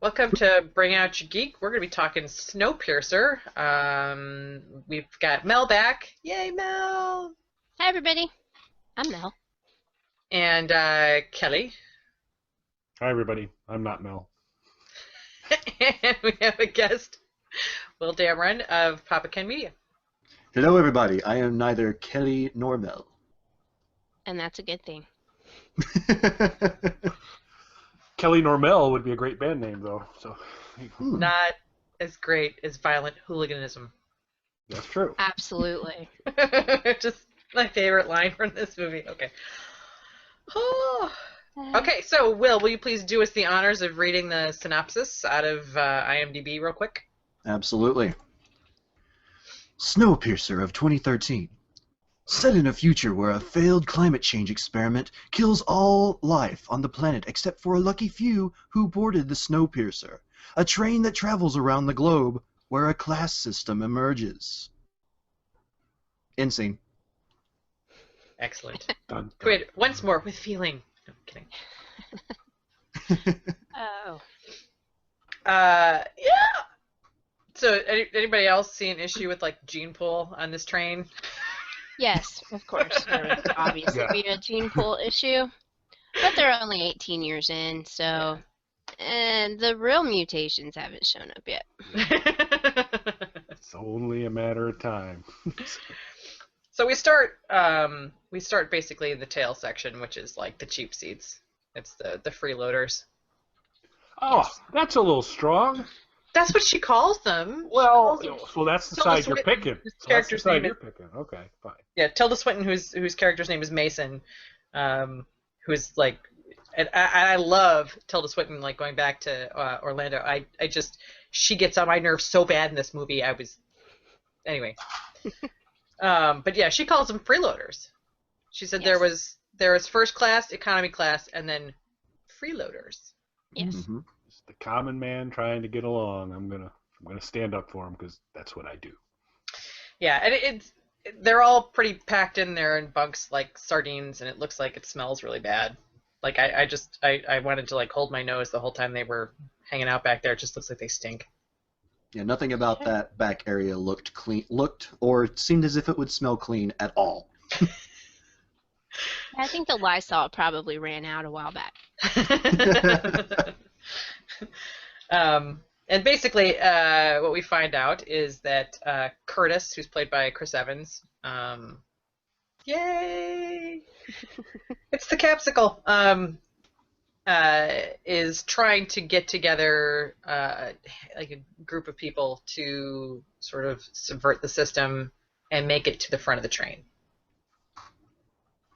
Welcome to Bring Out Your Geek. We're going to be talking Snowpiercer. We've got Mel back. Yay, Mel! Hi, everybody. I'm Mel. And Kelly. Hi, everybody. I'm not Mel. And we have a guest, Will Damron of Papa Kenn Media. Hello, everybody. I am neither Kelly nor Mel. And that's a good thing. Kelly Normell would be a great band name, though. So, Not as great as Violent Hooliganism. that's true. Absolutely. Just my favorite line from this movie. Okay. Oh. Okay, so will you please do us the honors of reading the synopsis out of IMDb real quick? Absolutely. Snowpiercer of 2013. Set in a future where a failed climate change experiment kills all life on the planet except for a lucky few who boarded the Snowpiercer, a train that travels around the globe where a class system emerges. End scene. Excellent. Dun, dun. Wait, once more with feeling. No, I'm kidding. Oh. Yeah. So, anybody else see an issue with like gene pool on this train? Yes, of course. There would obviously Yeah. be a gene pool issue. But they're only 18 years in, so... And the real mutations haven't shown up yet. It's only a matter of time. So we start basically in the tail section, which is like the cheap seats. It's the freeloaders. Oh, that's a little strong. That's what she calls them. Well, She calls them- so that's the Tilda side you're Swinton, picking. whose So that's the character's side name you're is- picking. Okay, fine. Yeah, Tilda Swinton, whose character's name is Mason, who's like, and I love Tilda Swinton. Like going back to Orlando, she gets on my nerves so bad in this movie. Anyway. But yeah, she calls them freeloaders. She said Yes. there was first class, economy class, and then freeloaders. Yes. Mm-hmm. It's the common man trying to get along. I'm gonna stand up for him because that's what I do. Yeah, and they're all pretty packed in there in bunks like sardines, and it looks like it smells really bad. Like I wanted to like hold my nose the whole time they were hanging out back there. It just looks like they stink. Yeah, nothing about that back area looked clean, or seemed as if it would smell clean at all. I think the Lysol probably ran out a while back. And basically, what we find out is that Curtis, who's played by Chris Evans, yay! It's the Capsicle. Is trying to get together like a group of people to sort of subvert the system and make it to the front of the train.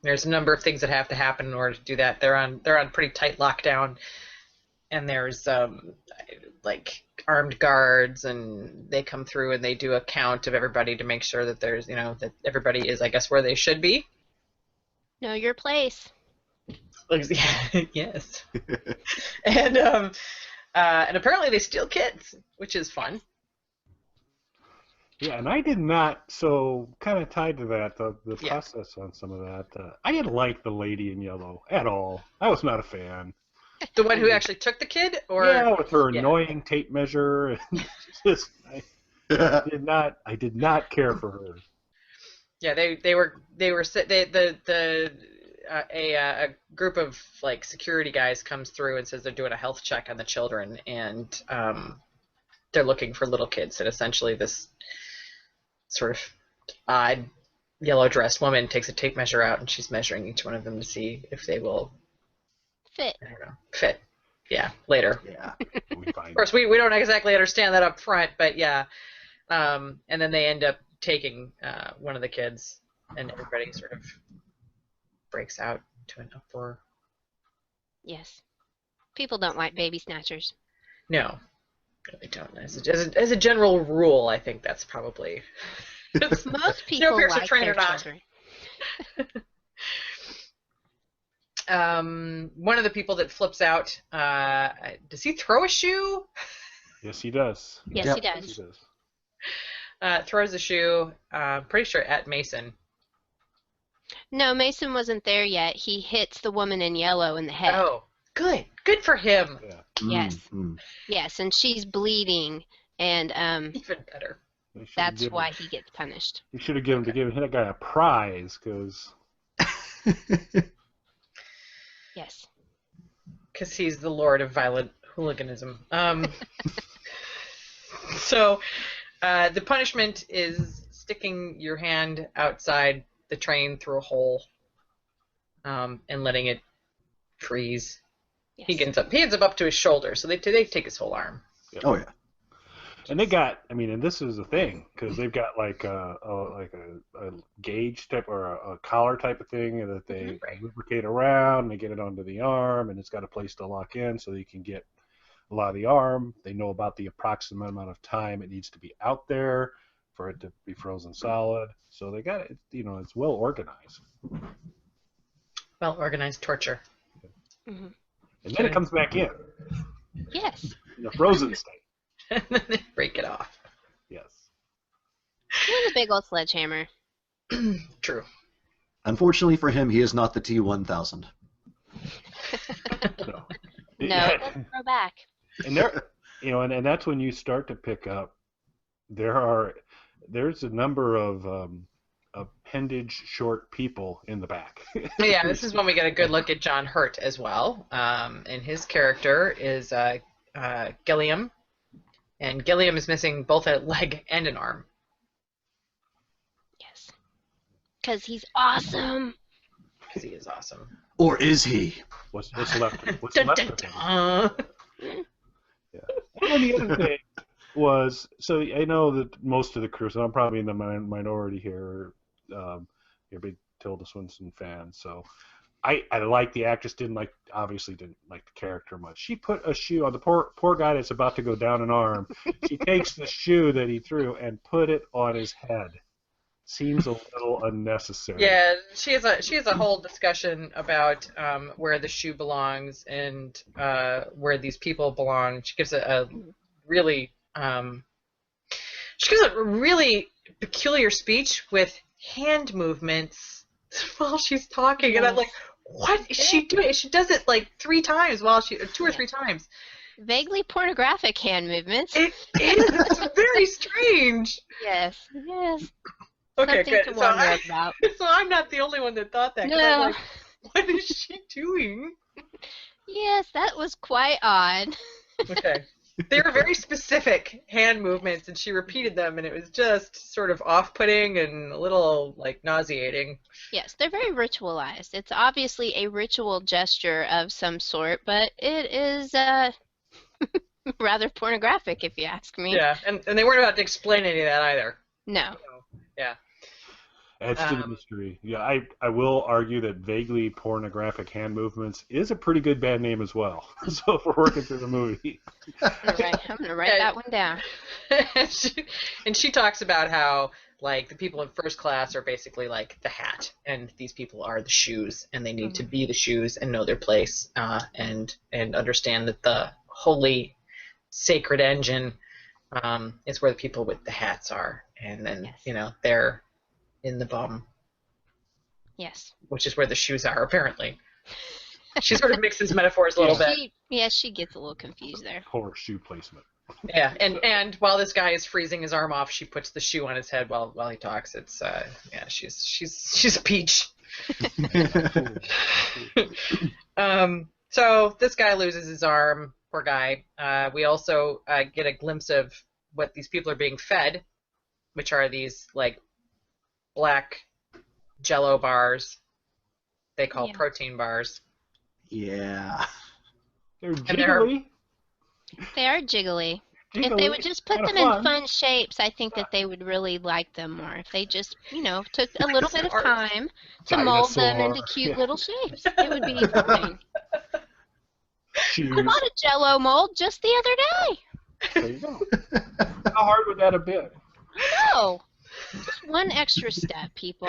There's a number of things that have to happen in order to do that. They're on pretty tight lockdown, and there's like armed guards, and they come through and they do a count of everybody to make sure that there's that everybody is, I guess, where they should be. Know your place. Yes. And apparently they steal kids, which is fun. Yeah, and I did not. So kind of tied to that, the Yeah. process on some of that. I didn't like the lady in yellow at all. I was not a fan. The one who actually took the kid, or Yeah, with her yeah. annoying tape measure, and just I did not care for her. Yeah, a group of like security guys comes through and says they're doing a health check on the children, and they're looking for little kids, and essentially this sort of odd yellow dressed woman takes a tape measure out and she's measuring each one of them to see if they will Fit. fit. Yeah, later. Yeah. We find Of course, we don't exactly understand that up front, but yeah. And then they end up taking one of the kids, and everybody sort of breaks out to an uproar. Yes. People don't like baby snatchers. No, they don't. As a general rule, I think that's probably... Most people Snowpiercer like train their or not. children. One of the people that flips out, does he throw a shoe? Yes, he does. Yes, Yep. he Yes, does. he does. Throws a shoe, pretty sure at Mason. No, Mason wasn't there yet. He hits the woman in yellow in the head. Oh, good. Good for him. Yeah. Yes. Mm. Yes, and she's bleeding, and Even better. that's why he gets punished. You should have given that guy a prize because Yes. Because he's the lord of violent hooliganism. So the punishment is sticking your hand outside the train through a hole and letting it freeze. Yes. He ends up to his shoulder, so they take his whole arm. Oh yeah. and they got and this is the thing because they've got like a gauge type or a collar type of thing that they lubricate around and they get it onto the arm and it's got a place to lock in so you can get a lot of the arm. They know about the approximate amount of time it needs to be out there for it to be frozen solid. So they got it. It's well organized. Well organized torture. Mm-hmm. And then it comes back in Yes. the frozen state. And then they break it off. Yes. With a big old sledgehammer. True. Unfortunately for him, he is not the T-1000. No. No, it doesn't grow back. And there, and that's when you start to pick up. There's a number of appendage short people in the back. Yeah, this is when we get a good look at John Hurt as well. And his character is Gilliam. And Gilliam is missing both a leg and an arm. Yes. Because he's awesome. Because he is awesome. Or is he? What's left? What's Dun, left dun, of him? dun. Yeah. And the other thing was, so I know that most of the crew, so I'm probably in the minority here. You're a big Tilda Swinton fan, so I like the actress. Obviously didn't like the character much. She put a shoe on the poor guy that's about to go down an arm. She takes the shoe that he threw and put it on his head. Seems a little unnecessary. Yeah, she has a whole discussion about where the shoe belongs and where these people belong. She gives a really peculiar speech with hand movements while she's talking, Yes. and I'm like, what is she doing? She does it like 3 times two or three times. Vaguely pornographic hand movements. It is. It's very strange. Yes. Yes. Okay, Something good. to So, wonder about. so I'm not the only one that thought that. 'Cause No. I'm like, what is she doing? Yes, that was quite odd. Okay. They were very specific hand movements, and she repeated them, and it was just sort of off-putting and a little, like, nauseating. Yes, they're very ritualized. It's obviously a ritual gesture of some sort, but it is rather pornographic, if you ask me. Yeah, and they weren't about to explain any of that either. No. So, yeah. Adds to the mystery. Yeah, I will argue that vaguely pornographic hand movements is a pretty good band name as well. So if we're working through the movie. I'm going to write that one down. and she talks about how, like, the people in first class are basically like the hat, and these people are the shoes, and they need to be the shoes and know their place, and understand that the holy, sacred engine is where the people with the hats are, and then they're in the bum. Yes. Which is where the shoes are, apparently. She sort of mixes metaphors a little bit. She gets a little confused there. Poor shoe placement. Yeah, and while this guy is freezing his arm off, she puts the shoe on his head while he talks. It's she's a peach. So this guy loses his arm, poor guy. We also get a glimpse of what these people are being fed, which are these like black Jello bars. They call protein bars. Yeah. They're jiggly. They are jiggly. If they would just put them in fun shapes, I think that they would really like them more. If they just, took a little bit of time to mold them into cute little shapes, it would be fine. Shoes. I bought a Jello mold just the other day. There you go. How hard would that have been? No. Just one extra step, people.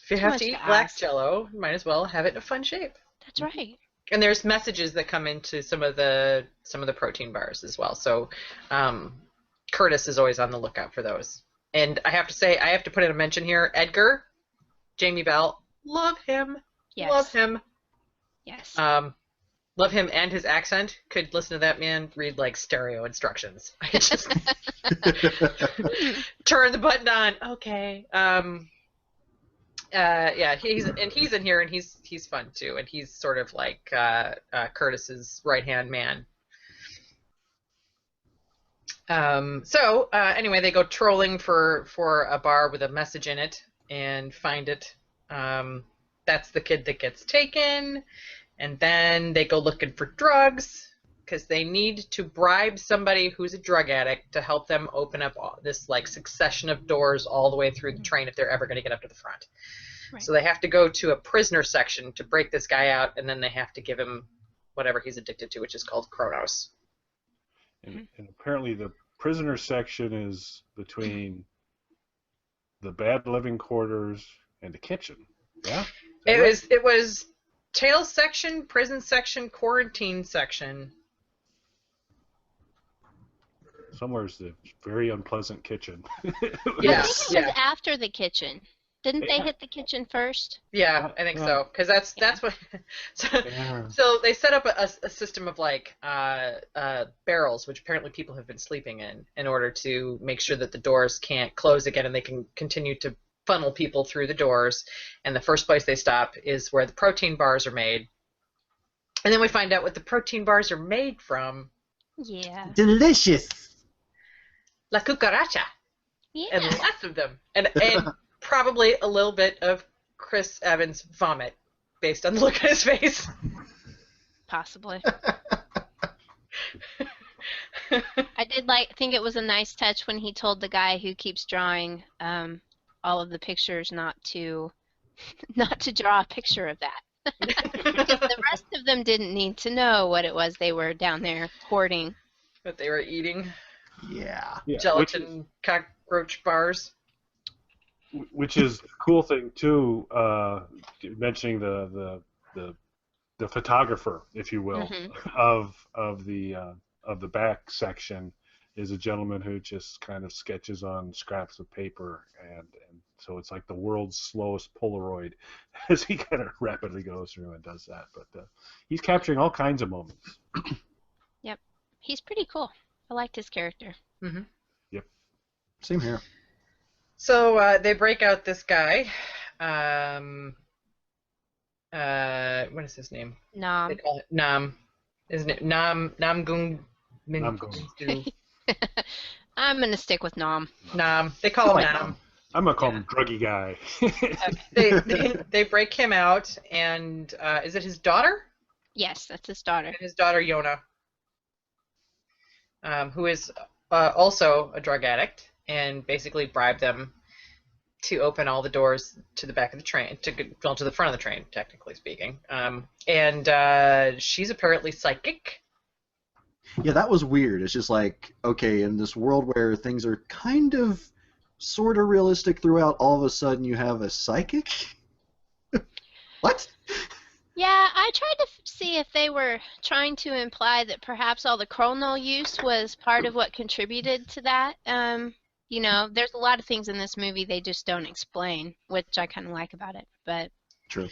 If you have to eat black Jello, you might as well have it in a fun shape. That's right. And there's messages that come into some of the protein bars as well. So Curtis is always on the lookout for those. And I have to say, I have to put in a mention here. Edgar, Jamie Bell, love him. Yes. Love him. Yes. Love him and his accent. Could listen to that man read like stereo instructions. I just turn the button on. Okay. Yeah, he's in here, and he's fun too, and he's sort of like Curtis's right-hand man. Anyway, they go trolling for a bar with a message in it and find it. That's the kid that gets taken, and then they go looking for drugs because they need to bribe somebody who's a drug addict to help them open up this like succession of doors all the way through the train if they're ever going to get up to the front. Right. So they have to go to a prisoner section to break this guy out, and then they have to give him whatever he's addicted to, which is called Kronos. And apparently the prisoner section is between the bad living quarters and the kitchen. Yeah? It was tail section, prison section, quarantine section. Somewhere's the very unpleasant kitchen. Yeah. I think it was after the kitchen. Didn't they hit the kitchen first? Yeah, I think so. Because that's what. So they set up a system of like barrels, which apparently people have been sleeping in order to make sure that the doors can't close again and they can continue to funnel people through the doors. And the first place they stop is where the protein bars are made. And then we find out what the protein bars are made from. Yeah. Delicious. La cucaracha. Yeah. And lots of them. And probably a little bit of Chris Evans' vomit, based on the look on his face. Possibly. I did think it was a nice touch when he told the guy who keeps drawing all of the pictures not to draw a picture of that. Because the rest of them didn't need to know what it was they were down there hoarding. What they were eating. Yeah. Gelatin cockroach bars. Which is a cool thing too. Mentioning the photographer, if you will, of the back section is a gentleman who just kind of sketches on scraps of paper, and so it's like the world's slowest Polaroid as he kind of rapidly goes through and does that. But he's capturing all kinds of moments. Yep, he's pretty cool. I liked his character. Mm-hmm. Yep. Same here. So they break out this guy. What is his name? Nam. They call it Nam. Isn't it Namgung? I'm gonna stick with Nam. Nam. They call him Nam. I'm gonna call him Druggy Guy. They break him out, and is it his daughter? Yes, that's his daughter. And his daughter Yona, who is also a drug addict. And basically bribe them to open all the doors to the back of the train, to the front of the train, technically speaking. And she's apparently psychic. Yeah, that was weird. It's just like, okay, in this world where things are kind of sort of realistic throughout, all of a sudden you have a psychic? What? Yeah, I tried to see if they were trying to imply that perhaps all the chronal use was part of what contributed to that. You know, there's a lot of things in this movie they just don't explain, which I kind of like about it. But true.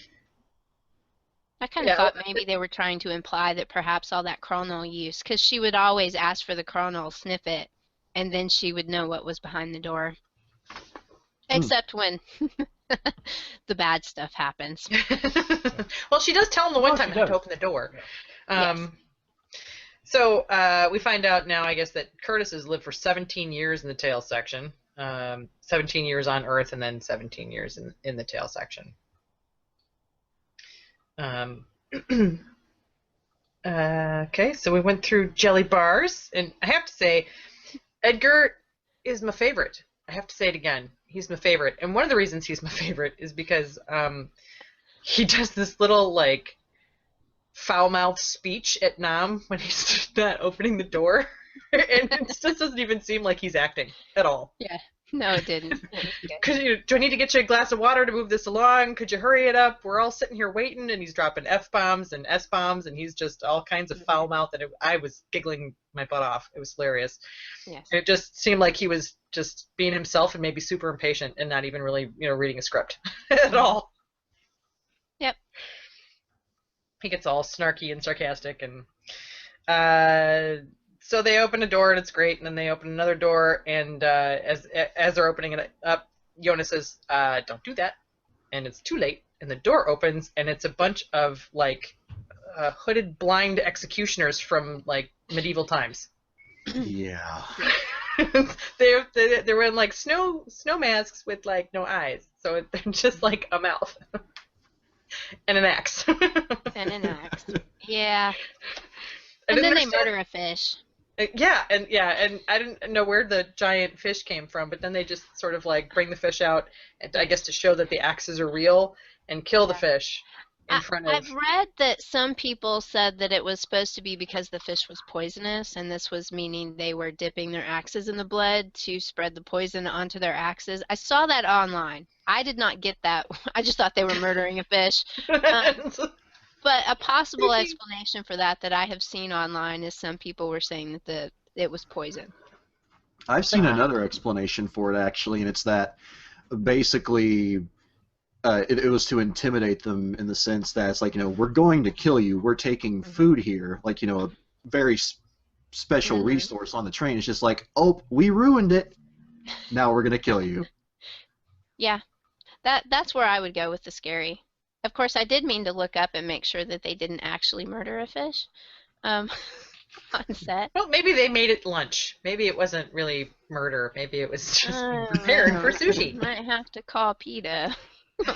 I kind of thought maybe they were trying to imply that perhaps all that chronal use, because she would always ask for the chronal, sniff it, and then she would know what was behind the door. Except when the bad stuff happens. Well, she does tell him the one time not to open the door. Yes. So we find out now, I guess, that Curtis has lived for 17 years in the tail section, 17 years on Earth, and then 17 years in the tail section. Okay, so we went through jelly bars, and I have to say, Edgar is my favorite. I have to say it again. He's my favorite, and one of the reasons he's my favorite is because he does this little, like, foul-mouthed speech at Nam when he's not opening the door, and it just doesn't even seem like he's acting at all. Yeah, no, it didn't. Do I need to get you a glass of water to move this along? Could you hurry it up? We're all sitting here waiting, and he's dropping F-bombs and S-bombs, and he's just all kinds of foul-mouthed, and I was giggling my butt off. It was hilarious. Yes. And it just seemed like he was just being himself and maybe super impatient and not even really, reading a script at all. Yep. he gets all snarky and sarcastic, and so they open a door and it's great, and then they open another door, and as they're opening it up, Jonas says, "Don't do that," and it's too late, and the door opens, and it's a bunch of like hooded blind executioners from like medieval times. Yeah. they're wearing like snow masks with like no eyes, so they're just like a mouth and an axe. And an axe. Yeah. And then they murder a fish. Yeah, and I didn't know where the giant fish came from, but then they just sort of like bring the fish out, and I guess to show that the axes are real, and kill the fish in front of. I've read that some people said that it was supposed to be because the fish was poisonous, and this was meaning they were dipping their axes in the blood to spread the poison onto their axes. I saw that online. I did not get that. I just thought they were murdering a fish. But a possible explanation for that I have seen online is some people were saying that it was poison. I've seen another explanation for it, actually, and it's that basically it was to intimidate them in the sense that it's like, we're going to kill you. We're taking food here, like, a very special resource on the train. It's just like, oh, we ruined it. Now we're going to kill you. Yeah, that's where I would go with the scary. Of course, I did mean to look up and make sure that they didn't actually murder a fish on set. Well, maybe they made it lunch. Maybe it wasn't really murder. Maybe it was just prepared for sushi. Might have to call PETA.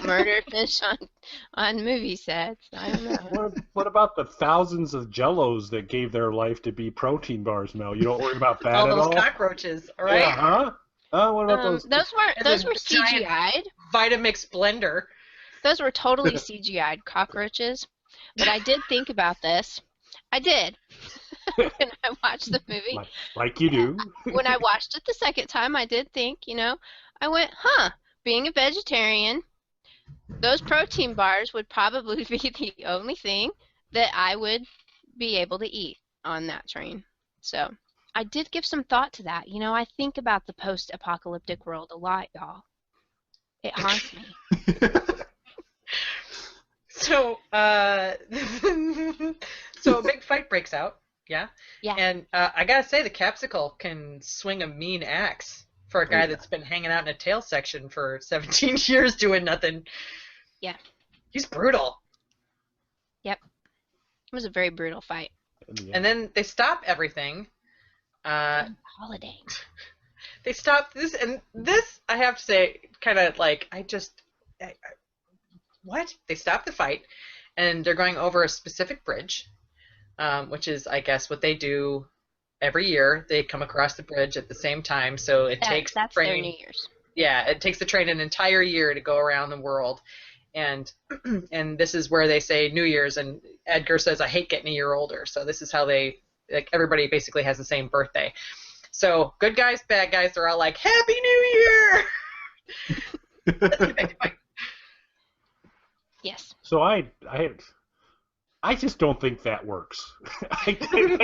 Murder fish on movie sets. I don't know. What about the thousands of Jellos that gave their life to be protein bars, Mel? You don't worry about that all at all? All those cockroaches, all right? Yeah, huh? What about those? Those were CGI'd. Vitamix blender. Those were totally CGI'd cockroaches. But I did think about this. I did. When I watched the movie. Like you do. When I watched it the second time, I did think, I went, being a vegetarian, those protein bars would probably be the only thing that I would be able to eat on that train. So I did give some thought to that. I think about the post-apocalyptic world a lot, y'all. It haunts me. So, so a big fight breaks out, yeah? Yeah. And I gotta say, the Capsicle can swing a mean axe for a guy that's been hanging out in a tail section for 17 years doing nothing. Yeah. He's brutal. Yep. It was a very brutal fight. And then they stop everything. Holiday. They stop this, and this, I have to say, kind of like, what? They stop the fight, and they're going over a specific bridge, which is, I guess, what they do every year. They come across the bridge at the same time, so that's their New Year's. Yeah, it takes the train an entire year to go around the world, and this is where they say New Year's, and Edgar says, I hate getting a year older, so this is how everybody basically has the same birthday. So, good guys, bad guys, they're all like, Happy New Year! Let's get back to fight. Yes. So I just don't think that works. I don't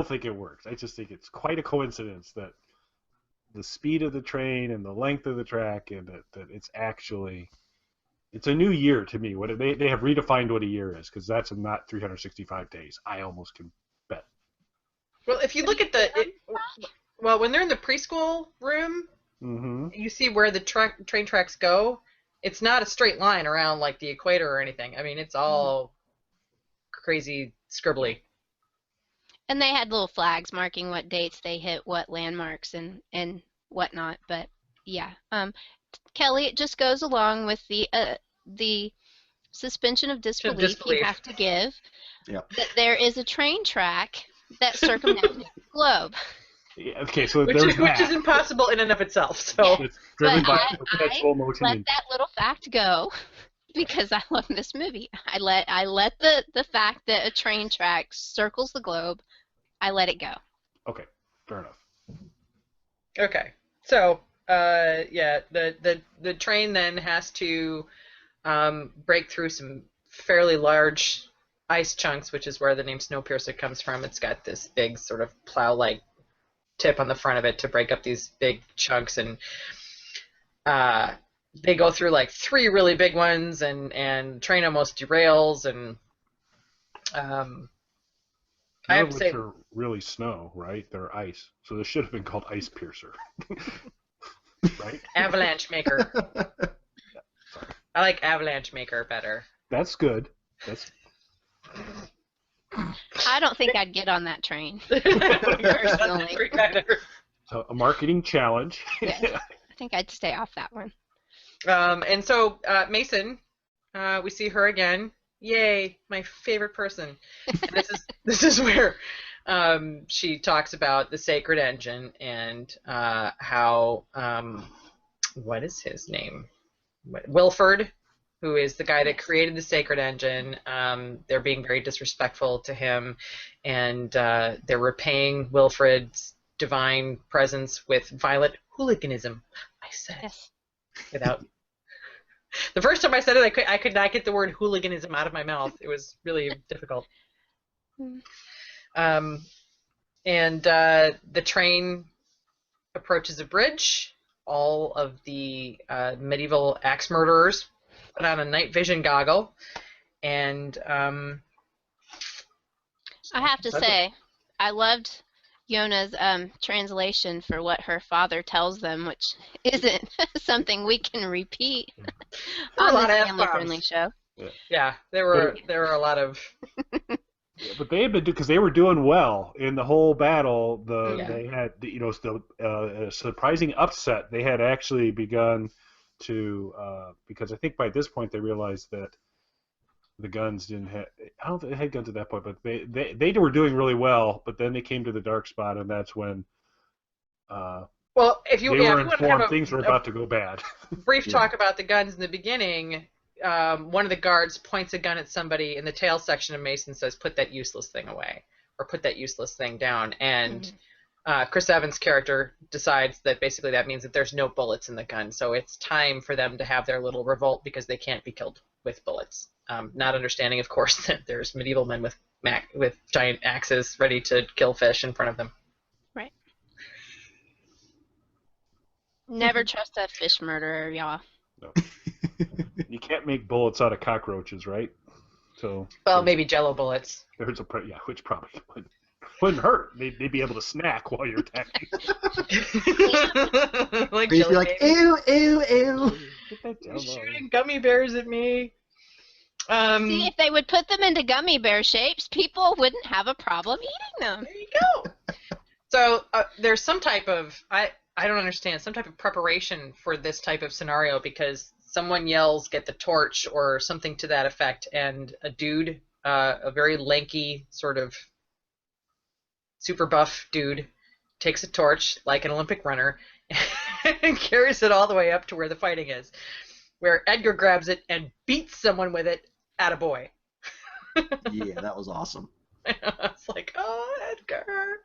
think it works. I just think it's quite a coincidence that the speed of the train and the length of the track, and that it's actually, it's a new year to me. They have redefined what a year is, because that's not 365 days. I almost can bet. Well, if you look at when they're in the preschool room, you see where the train tracks go. It's not a straight line around like the equator or anything. I mean, it's all crazy scribbly. And they had little flags marking what dates they hit what landmarks and whatnot. But yeah, Kelly, it just goes along with the suspension of disbelief you have to give. Yep. That there is a train track that circumnavigates the globe. Yeah, okay, so which is impossible in and of itself. So it's driven by perpetual motion. I let that little fact go because I love this movie. I let the fact that a train track circles the globe, I let it go. Okay, fair enough. Okay, so the train then has to break through some fairly large ice chunks, which is where the name Snowpiercer comes from. It's got this big sort of plow-like tip on the front of it to break up these big chunks, and they go through like 3 really big ones, and train almost derails, and I None have of to which say, are really snow, right? They're ice. So this should have been called Ice Piercer. Right? Avalanche Maker. Sorry. I like Avalanche Maker better. That's good. That's I don't think I'd get on that train, personally. so a marketing challenge. Yes. I think I'd stay off that one. And so Mason, we see her again. Yay, my favorite person. And this is where she talks about the sacred engine and how what is his name? Wilford, who is the guy that created the sacred engine. They're being very disrespectful to him, and they're repaying Wilfred's divine presence with violent hooliganism. I said Yes. without. The first time I said it, I could not get the word hooliganism out of my mouth. It was really difficult. And the train approaches a bridge. All of the medieval axe murderers put on a night vision goggle, and I have to say, I loved Yona's translation for what her father tells them, which isn't something we can repeat on this family-friendly show. Yeah, there were a lot of. Yeah, but they had been because they were doing well in the whole battle. They had the surprising upset. They had actually begun to because I think by this point they realized that the guns didn't have. I don't think they had guns at that point, but they were doing really well. But then they came to the dark spot, and that's when. Well, if you were informed, have things were about to go bad. Brief talk about the guns in the beginning. One of the guards points a gun at somebody in the tail section of Mason, says, "Put that useless thing away," or "Put that useless thing down." And Chris Evans' character decides that basically that means that there's no bullets in the gun, so it's time for them to have their little revolt because they can't be killed with bullets. Not understanding, of course, that there's medieval men with giant axes ready to kill fish in front of them. Right. Never trust a fish murderer, y'all. No. You can't make bullets out of cockroaches, right? So. Well, maybe Jello bullets. There's which probably wouldn't hurt. They'd be able to snack while you're attacking. Like You'd be like, ew, ew, ew. You're shooting gummy bears at me. See, if they would put them into gummy bear shapes, people wouldn't have a problem eating them. There you go. So there's some type of I don't understand, some type of preparation for this type of scenario, because someone yells, "Get the torch," or something to that effect, and a dude, a very lanky, sort of super buff dude, takes a torch like an Olympic runner and carries it all the way up to where the fighting is, where Edgar grabs it and beats someone with it. Attaboy. Yeah, that was awesome. It's like, oh, Edgar,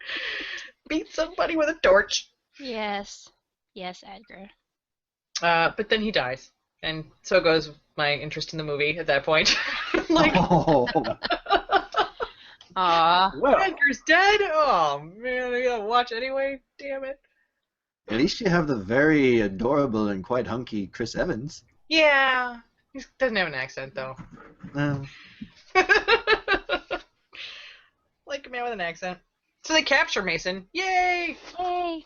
beat somebody with a torch. Yes. Yes, Edgar. But then he dies, and so goes my interest in the movie at that point. Like, Aw. Well, Edgar's dead? Oh, man, I gotta watch anyway? Damn it. At least you have the very adorable and quite hunky Chris Evans. Yeah. He doesn't have an accent, though. No. Like a man with an accent. So they capture Mason. Yay! Yay.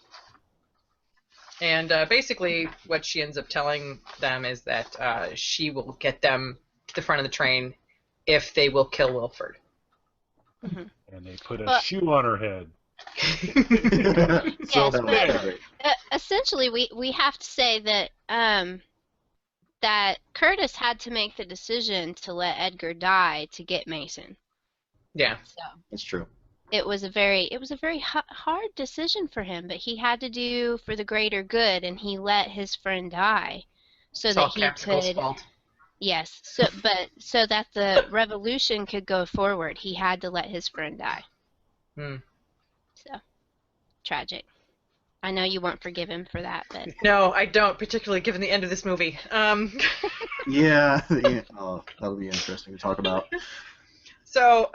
And basically what she ends up telling them is that she will get them to the front of the train if they will kill Wilford. Mm-hmm. And they put a shoe on her head. Yes, but essentially we have to say that that Curtis had to make the decision to let Edgar die to get Mason. Yeah. So That's true. it was a very hard decision for him, but he had to do for the greater good, and he let his friend die so that he could. Fault. Yes, so that the revolution could go forward, he had to let his friend die. So tragic. I know you won't forgive him for that, but No, I don't, particularly given the end of this movie. Yeah. Oh, that'll be interesting to talk about. So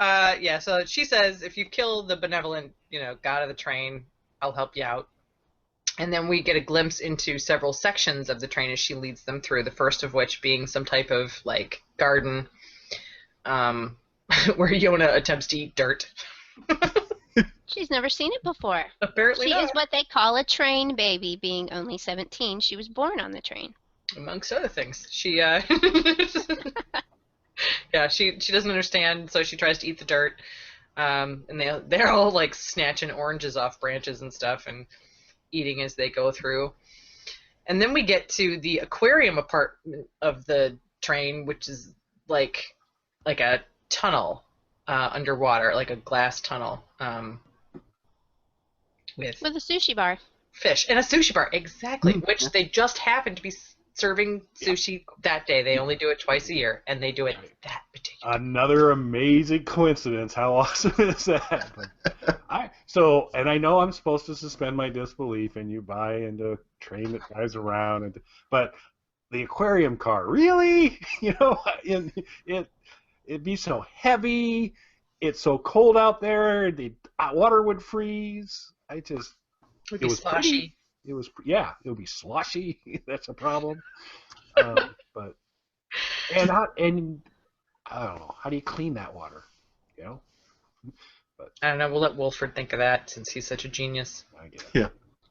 so she says, if you kill the benevolent, god of the train, I'll help you out. And then we get a glimpse into several sections of the train as she leads them through, the first of which being some type of, like, garden where Yona attempts to eat dirt. She's never seen it before. Apparently She not. is what they call a train baby, being only 17. She was born on the train. Amongst other things. She, yeah, she doesn't understand, so she tries to eat the dirt. And they're all, like, snatching oranges off branches and stuff and eating as they go through. And then we get to the aquarium apartment of the train, which is like a tunnel underwater, like a glass tunnel with a sushi bar. Fish and a sushi bar, exactly, which they just happen to be serving sushi that day. They only do it twice a year, and they do it that particular. Another amazing coincidence. How awesome is that? And I know I'm supposed to suspend my disbelief, and you buy into a train that drives around, but the aquarium car, really? You know, it'd be so heavy. It's so cold out there. The water would freeze. It would be sloshy. It would be sloshy. That's a problem. But I don't know, how do you clean that water? You know. But I don't know. We'll let Wilford think of that since he's such a genius. I get it. Yeah.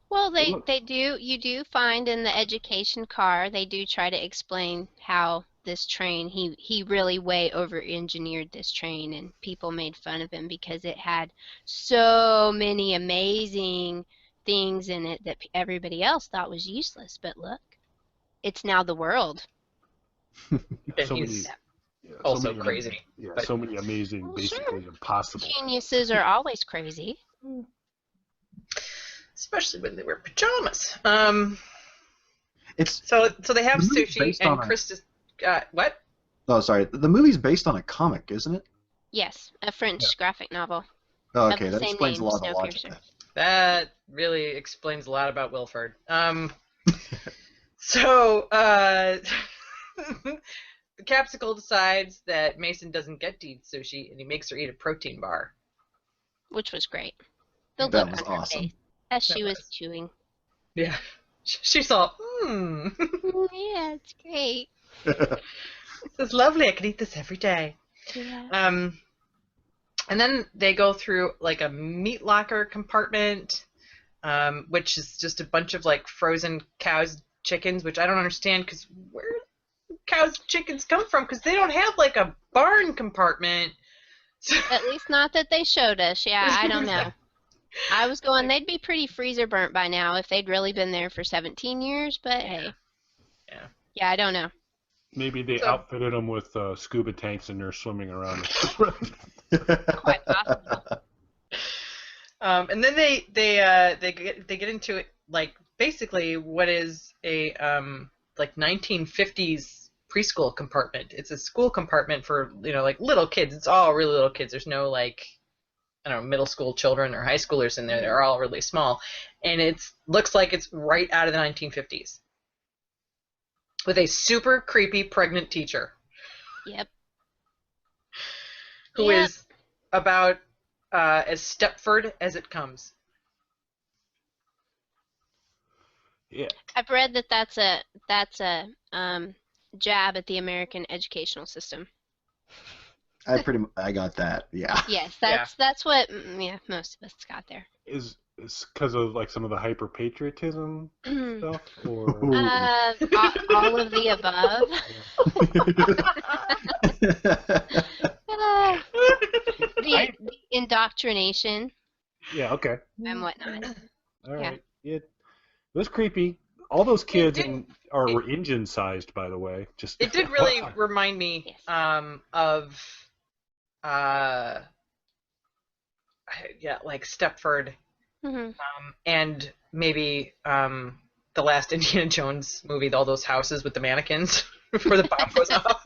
Well, you do find in the education car, they do try to explain how this train, he really way over-engineered this train, and people made fun of him because it had so many amazing things in it that everybody else thought was useless. But look, it's now the world. And he's also crazy. Yeah, so many amazing, basically impossible. Geniuses are always crazy. Especially when they wear pajamas. It's so they have sushi and Krista. What? Oh, sorry. The movie's based on a comic, isn't it? Yes, a French graphic novel. Oh, okay, that explains a lot of the logic. That really explains a lot about Wilford. So the Capsicle decides that Mason doesn't get to eat sushi, and he makes her eat a protein bar. Which was great. The look on her face as she was chewing. Yeah. She saw, Yeah, it's great. This is lovely. I could eat this every day. Yeah. And then they go through like a meat locker compartment, which is just a bunch of like frozen cows, chickens, which I don't understand because where do cows, chickens come from? Because they don't have like a barn compartment. At least not that they showed us. Yeah, I don't know. I was going, they'd be pretty freezer burnt by now if they'd really been there for 17 years, but hey. Yeah, I don't know. Maybe they outfitted them with scuba tanks and they're swimming around. Quite possible. And then they get into it, like basically what is a like 1950s preschool compartment. It's a school compartment for like little kids. It's all really little kids. There's no like I don't know middle school children or high schoolers in there. They're all really small, and it looks like it's right out of the 1950s. With a super creepy pregnant teacher. Yep. Who is about as Stepford as it comes. Yeah. I've read that that's a jab at the American educational system. I got that. Yeah. Yes, that's what most of us got there. Is because of like some of the hyper patriotism stuff, or all of the above. The indoctrination. Yeah. Okay. And whatnot. All right. It was creepy. All those kids were engine-sized, by the way. It did really remind me of like Stepford. Mm-hmm. And maybe the last Indiana Jones movie, all those houses with the mannequins before the bomb goes off.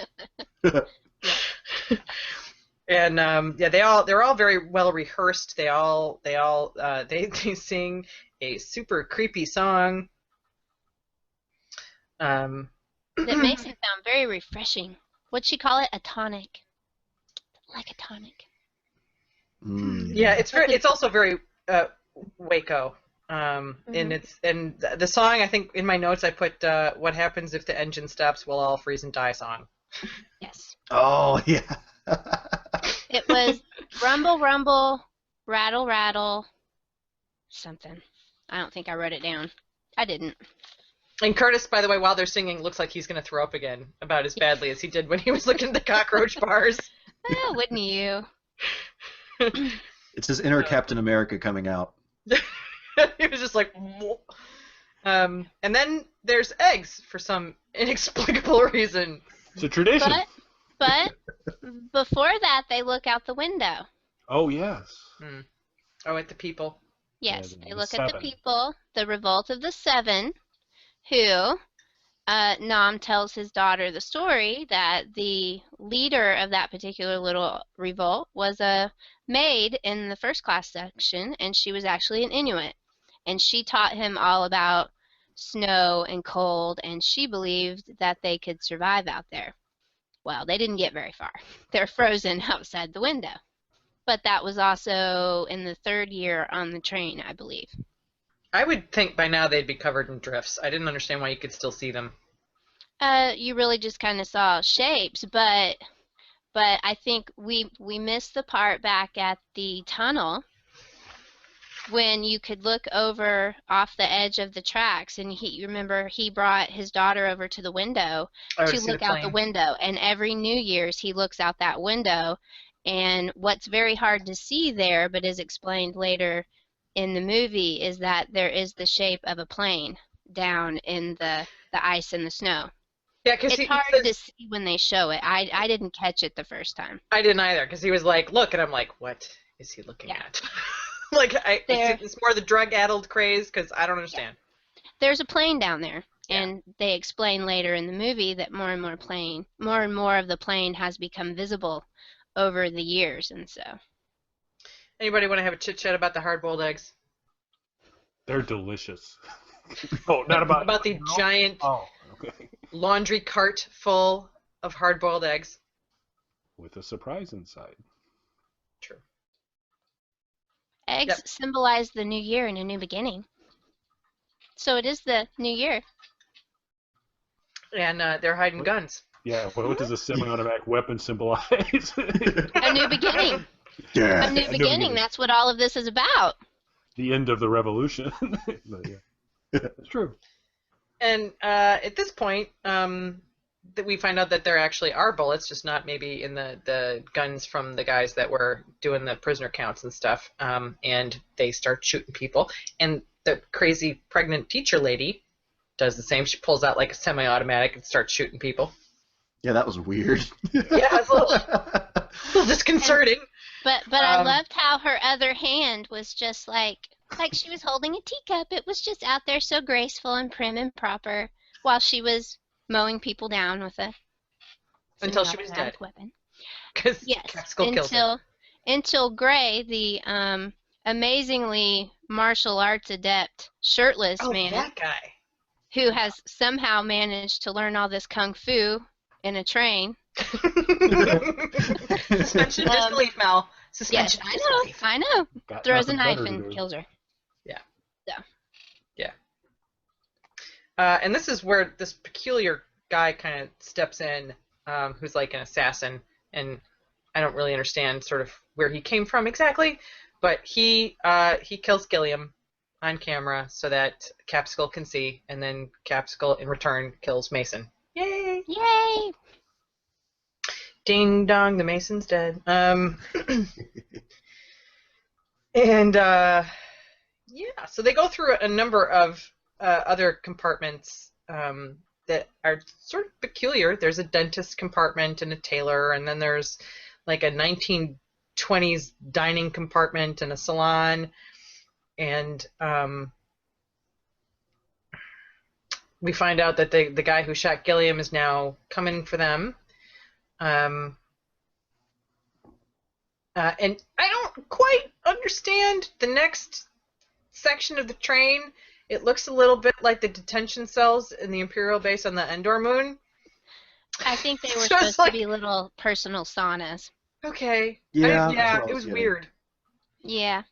And they're all very well rehearsed. They sing a super creepy song. That makes it sound very refreshing. What'd she call it? A tonic. Like a tonic. Yeah, it's also very Waco. And the song, I think in my notes I put "What happens if the engine stops? We'll all freeze and die" song. Yes. Oh yeah. It was rumble, rumble, rattle, rattle, something. I don't think I wrote it down. I didn't. And Curtis, by the way, while they're singing, looks like he's going to throw up again about as badly as he did when he was looking at the cockroach bars. Well, wouldn't you? It's his inner Captain America coming out. He was just like, and then there's eggs for some inexplicable reason. It's a tradition. But before that, they look out the window. Oh, yes. Oh, at the people. Yes, Yeah, they look at the people, the revolt of the Seven, who Nam tells his daughter the story that the leader of that particular little revolt was a maid in the first class section, and she was actually an Inuit. And she taught him all about snow and cold, and she believed that they could survive out there. Well, they didn't get very far. They're frozen outside the window. But that was also in the 3rd year on the train, I believe. I would think by now they'd be covered in drifts. I didn't understand why you could still see them. You really just kind of saw shapes, but I think we missed the part back at the tunnel when you could look over off the edge of the tracks, and he brought his daughter over to the window to look out the window, and every New Year's he looks out that window, and what's very hard to see there, but is explained later in the movie, is that there is the shape of a plane down in the ice and the snow. Yeah, because it's hard to see when they show it. I didn't catch it the first time. I didn't either, because he was like, "Look," and I'm like, "What is he looking at?" Like, it's more the drug-addled craze, because I don't understand. Yeah. There's a plane down there, and they explain later in the movie that more and more of the plane has become visible over the years, and so. Anybody want to have a chit-chat about the hard-boiled eggs? They're delicious. Oh, not about the giant laundry cart full of hard-boiled eggs. With a surprise inside. True. Eggs symbolize the new year and a new beginning. So it is the new year. And they're hiding guns. Yeah, what does a semi-automatic weapon symbolize? A new beginning. Yeah. A new beginning. That's what all of this is about. The end of the revolution. It's true. And at this point, that we find out that there actually are bullets, just not maybe in the guns from the guys that were doing the prisoner counts and stuff. And they start shooting people. And the crazy pregnant teacher lady does the same. She pulls out like a semi-automatic and starts shooting people. Yeah, that was weird. Yeah, it's a little disconcerting. But I loved how her other hand was just like she was holding a teacup. It was just out there so graceful and prim and proper while she was mowing people down with a until she was dead weapon. Until Gray, the amazingly martial arts adept shirtless man, that guy, who has somehow managed to learn all this kung fu in a train. Suspension disbelief, Mel. Suspension. Yes, I know. Throws a knife and kills her. And this is where this peculiar guy kind of steps in, who's like an assassin, and I don't really understand sort of where he came from exactly, but he kills Gilliam on camera so that Capsule can see, and then Capsule in return kills Mason. Yay! Yay! Ding dong, the Mason's dead. And so they go through a number of other compartments that are sort of peculiar. There's a dentist compartment and a tailor, and then there's like a 1920s dining compartment and a salon, and we find out that the guy who shot Gilliam is now coming for them. And I don't quite understand the next section of the train. It looks a little bit like the detention cells in the Imperial base on the Endor moon. I think they were supposed to be little personal saunas. Okay. Yeah, it was weird. Yeah.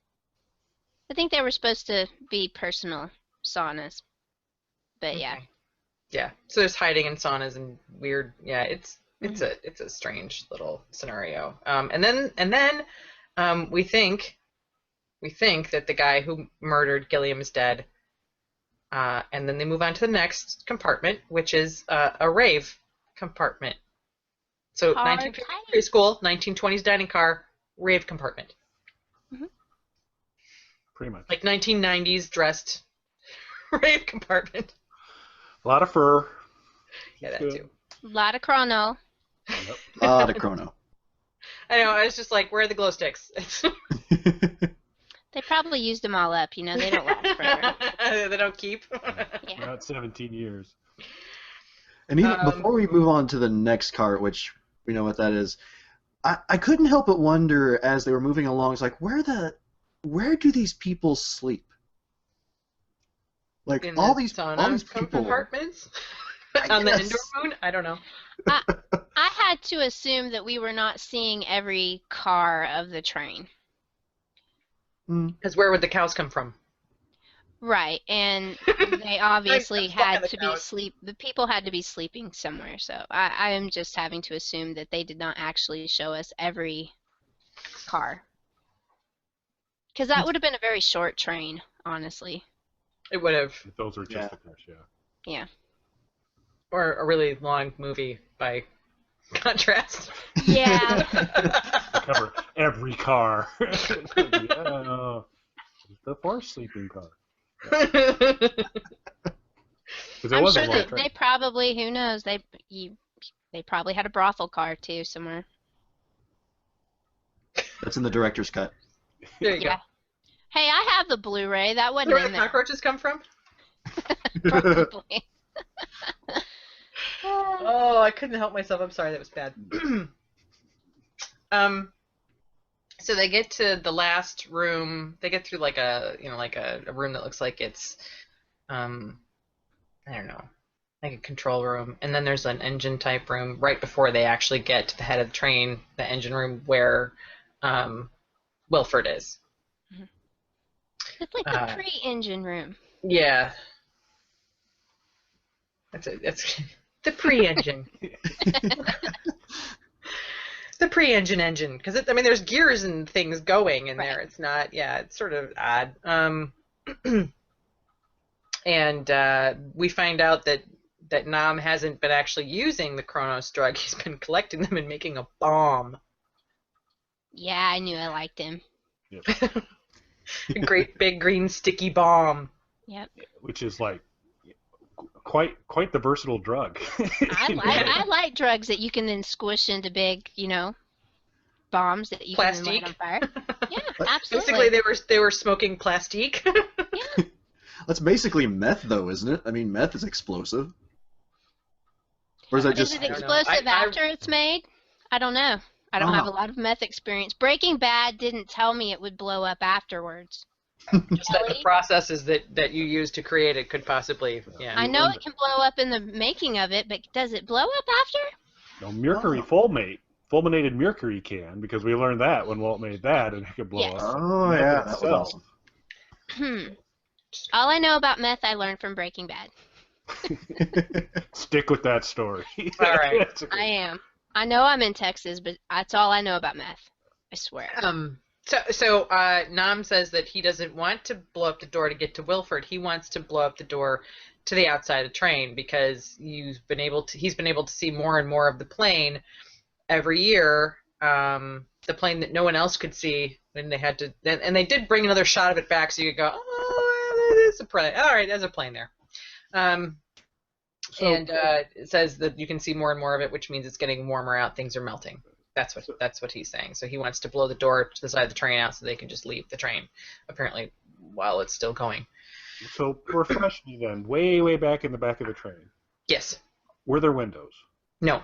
I think they were supposed to be personal saunas, but yeah. Okay. Yeah. So there's hiding in saunas and weird. Yeah, it's Mhm. a strange little scenario. And then we think that the guy who murdered Gilliam is dead. And then they move on to the next compartment, which is a rave compartment. So Hard 1950s tight. preschool, 1920s dining car, rave compartment. Mhm. Pretty much. Like 1990s dressed rave compartment. A lot of fur. Yeah, that Good. too. A lot of chrono. Yep. Ah, the chrono. I know. I was just like, where are the glow sticks? They probably used them all up. You know, they don't last forever. They don't keep. Yeah. Not 17 years. And even before we move on to the next cart, which we know what that is, I couldn't help but wonder as they were moving along, it's like, where do these people sleep? Like In all the these sauna people. compartments on the indoor moon. I don't know. I had to assume that we were not seeing every car of the train. Because where would the cows come from? Right, and they obviously That's why had the to be cows. the people had to be sleeping somewhere, so I am just having to assume that they did not actually show us every car. Because that would have been a very short train, honestly. It would have. If those are just the cars, yeah. Yeah. Or a really long movie by contrast. Yeah. Cover every car. Yeah, the forest sleeping car. Because it I'm was sure a long that train. they probably, who knows, they probably had a brothel car too somewhere. That's in the director's cut. There you Yeah. Hey, I have the Blu-ray. That go. wasn't Where in the there. cockroaches come from? Probably. Oh, I couldn't help myself. I'm sorry, that was bad. So they get to the last room. They get through like a room that looks like it's I don't know, like a control room, and then there's an engine type room right before they actually get to the head of the train, the engine room where Wilford is. It's like the pre-engine room. Yeah, that's the pre-engine. The pre-engine engine, because I mean, there's gears and things going in there. It's not, yeah, it's sort of odd. And we find out that Nam hasn't been actually using the Kronos drug. He's been collecting them and making a bomb. Yeah, I knew I liked him. Yep. A great big green sticky bomb. Yep. Which is like quite the versatile drug. I like drugs that you can then squish into big, bombs that you can then light on fire. Yeah, absolutely. Basically, they were smoking plastique. Yeah. That's basically meth, though, isn't it? I mean, meth is explosive. Or is that just? Is it explosive after it's made? I don't know. I don't have a lot of meth experience. Breaking Bad didn't tell me it would blow up afterwards. Just that the processes that you use to create it could possibly, yeah. I know it can blow up in the making of it, but does it blow up after? No, mercury fulminated mercury can, because we learned that when Walt made that, and it could blow up. Oh yeah, that was awesome. All I know about meth I learned from Breaking Bad. Stick with that story. All right. I am. I know I'm in Texas, but that's all I know about meth. I swear. So Nam says that he doesn't want to blow up the door to get to Wilford. He wants to blow up the door to the outside of the train because he's been able to see more and more of the plane every year. The plane that no one else could see, and they did bring another shot of it back, so you could go, oh, there's a plane. All right, there's a plane there. It says that you can see more and more of it, which means it's getting warmer out. Things are melting. That's what he's saying. So he wants to blow the door to the side of the train out so they can just leave the train, apparently, while it's still going. So refresh me then. Way back in the back of the train. Yes. Were there windows? No,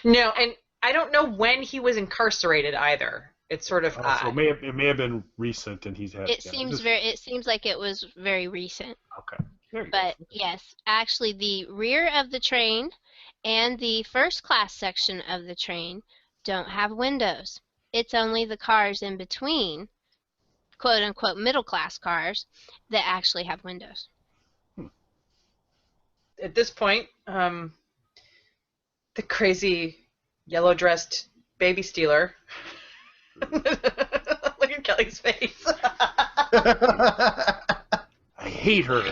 and I don't know when he was incarcerated either. It's sort of odd. So it may have been recent, and he's had. It seems like it was very recent. Okay. But yes, actually, the rear of the train and the first class section of the train don't have windows. It's only the cars in between quote-unquote middle-class cars that actually have windows. At this point, the crazy yellow-dressed baby stealer. Look at Kelly's face. I hate her.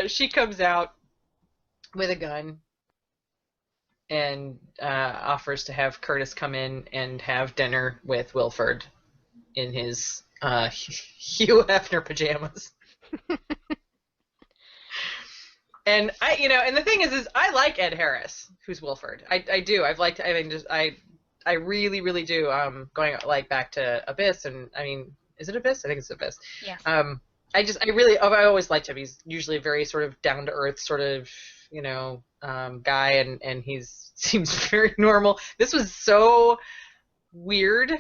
She comes out with a gun and offers to have Curtis come in and have dinner with Wilford in his Hugh Hefner pajamas. And and the thing is I like Ed Harris, who's Wilford. I do. I really, really do. Going like back to Abyss, and I mean, is it Abyss? I think it's Abyss. Yes. I always liked him. He's usually a very sort of down to earth sort of guy, and he's seems very normal. This was so weird.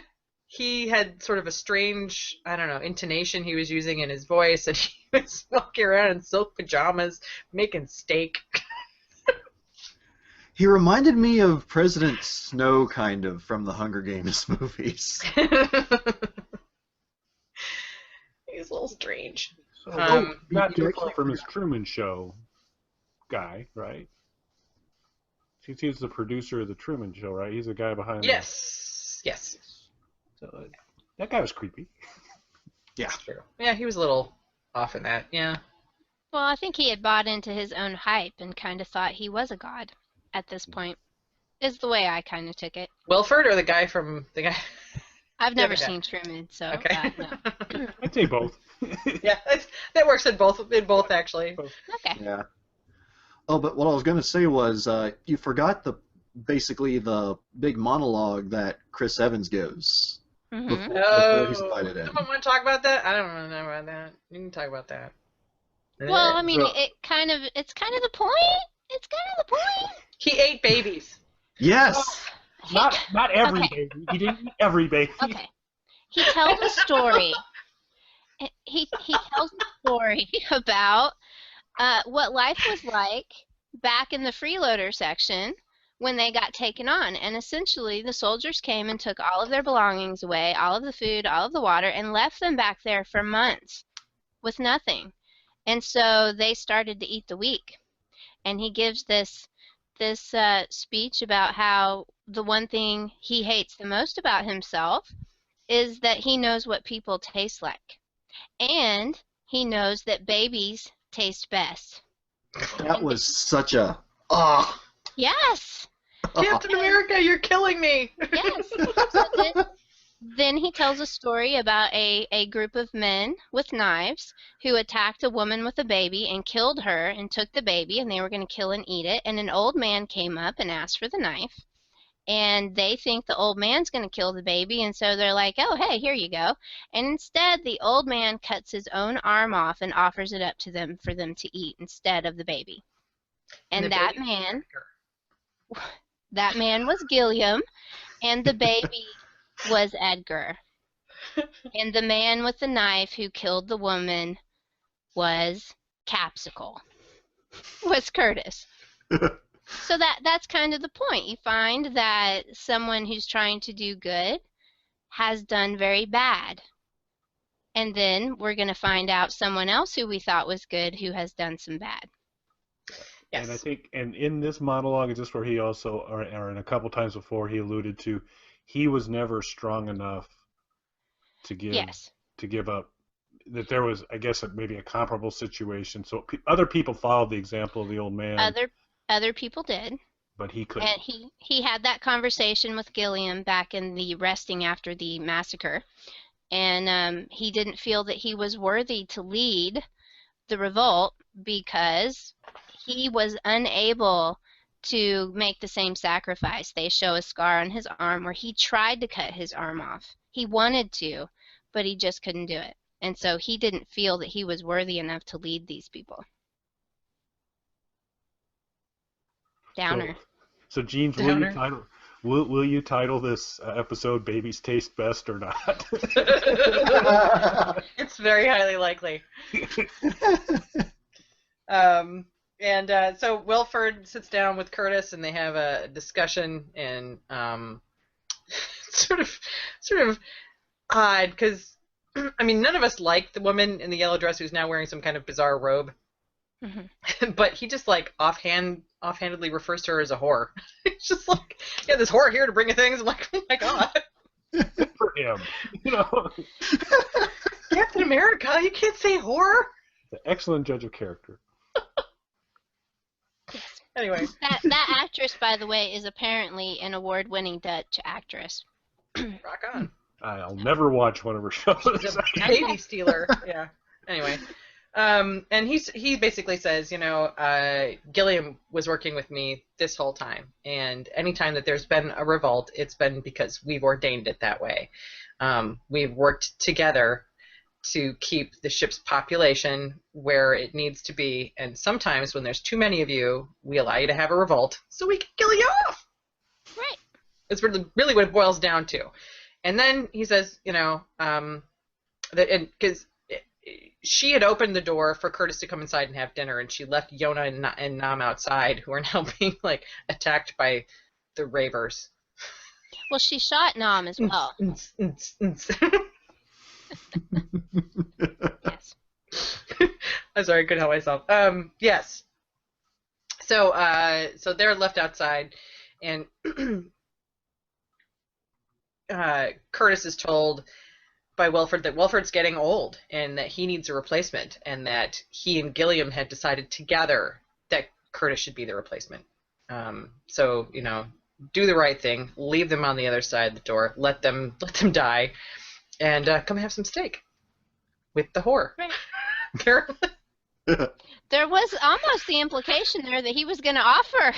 He had sort of a strange, I don't know, intonation he was using in his voice, and he was walking around in silk pajamas making steak. He reminded me of President Snow, kind of, from the Hunger Games movies. He's a little strange. So, not too far from his Truman Show guy, right? He's the producer of the Truman Show, right? He's the guy behind. Yes. So that guy was creepy. Yeah. True. Yeah, he was a little off in that. Yeah. Well, I think he had bought into his own hype and kind of thought he was a god at this point, is the way I kind of took it. Wilford or the guy from the guy? I've never seen Truman, so okay. No. I'd say both. Yeah, that works in both actually. Okay. Yeah. Oh, but what I was going to say was you forgot basically the big monologue that Chris Evans gives before he's invited in. Someone want to talk about that? I don't want to know about that. You can talk about that. Well, I mean, it's kind of the point. It's kind of the point. He ate babies. Yes. Not every baby. He didn't eat every baby. Okay. He tells a story. He tells a story about what life was like back in the freeloader section when they got taken on. And essentially, the soldiers came and took all of their belongings away, all of the food, all of the water, and left them back there for months with nothing. And so they started to eat the weak. And he gives this speech about how the one thing he hates the most about himself is that he knows what people taste like. And he knows that babies taste best. That was such a Yes. Captain America, you're killing me. Yes. So then he tells a story about a group of men with knives who attacked a woman with a baby and killed her and took the baby, and they were going to kill and eat it. And an old man came up and asked for the knife. And they think the old man's going to kill the baby, and so they're like, oh, hey, here you go. And instead, the old man cuts his own arm off and offers it up to them for them to eat instead of the baby. And that man was Gilliam, and the baby was Edgar. And the man with the knife who killed the woman was Capsicle, was Curtis. So that's kind of the point. You find that someone who's trying to do good has done very bad. And then we're going to find out someone else who we thought was good who has done some bad. Yes. And I think, and in this monologue, is this where he also, or in a couple times before, he alluded to, he was never strong enough to give up. That there was, I guess, maybe a comparable situation. So other people followed the example of the old man. Other people did. But he couldn't. And he had that conversation with Gilliam back in the resting after the massacre. And he didn't feel that he was worthy to lead the revolt because he was unable to make the same sacrifice. They show a scar on his arm where he tried to cut his arm off. He wanted to, but he just couldn't do it. And so he didn't feel that he was worthy enough to lead these people. Downer. So Jeans, will you title this episode "Babies Taste Best" or not? It's very highly likely. So Wilford sits down with Curtis, and they have a discussion, and sort of odd because, I mean, none of us like the woman in the yellow dress who's now wearing some kind of bizarre robe. Mm-hmm. But he just like offhandedly refers to her as a whore. It's just like, yeah, this whore here to bring you things. I'm like, oh my god. Good for him. Captain America, you can't say whore. An excellent judge of character. Yes. Anyway. That actress, by the way, is apparently an award-winning Dutch actress. Rock on. I'll never watch one of her shows. She's a baby stealer. Yeah. Anyway. And he basically says, Gilliam was working with me this whole time, and anytime that there's been a revolt, it's been because we've ordained it that way. We've worked together to keep the ship's population where it needs to be, and sometimes when there's too many of you, we allow you to have a revolt so we can kill you off. Right. It's really what it boils down to. And then he says, because she had opened the door for Curtis to come inside and have dinner, and she left Yona and Nam outside, who are now being like attacked by the ravers. Well, she shot Nam as well. Yes. I'm sorry, I couldn't help myself. Yes. So they're left outside, and Curtis is told by Wilford that Wilford's getting old and that he needs a replacement, and that he and Gilliam had decided together that Curtis should be the replacement. So do the right thing, leave them on the other side of the door, let them die, and come have some steak with the whore. Right. There was almost the implication there that he was going to offer